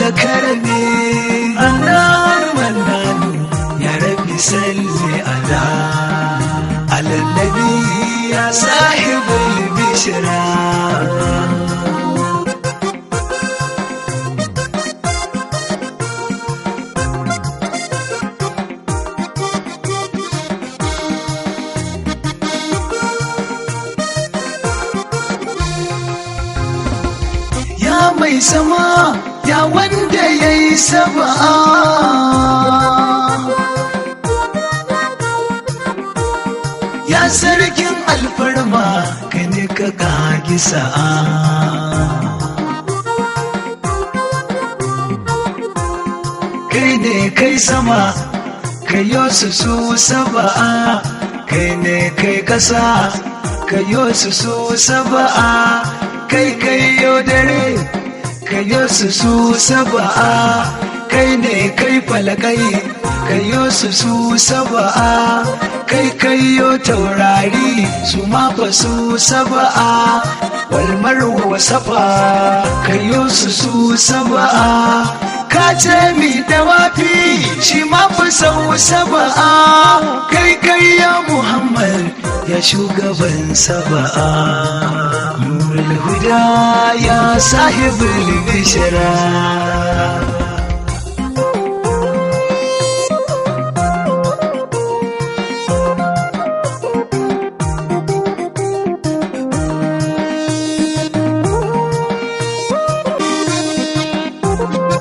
الكرم النار والنار يا ربي صل على النبي يا صاحب البشرى. mai sama ya wanda ya yi sama ya sarkin alfarma ka ne ka kagi sa'a kai ne kai sama kai yosu su saba'a kai ne kai kasa kai yosu su saba'a kai kai yo dare kayo su saba'a kai ne kai falakai kayo su saba'a kai kayo taurari su mafa su saba'a walmarwa wasafa kayo su saba'a ka ce mi dawafi shi mafa sau saba'a kai kayo Muhammad ya shugaban saba'a nurul huda ya sahibul bishara.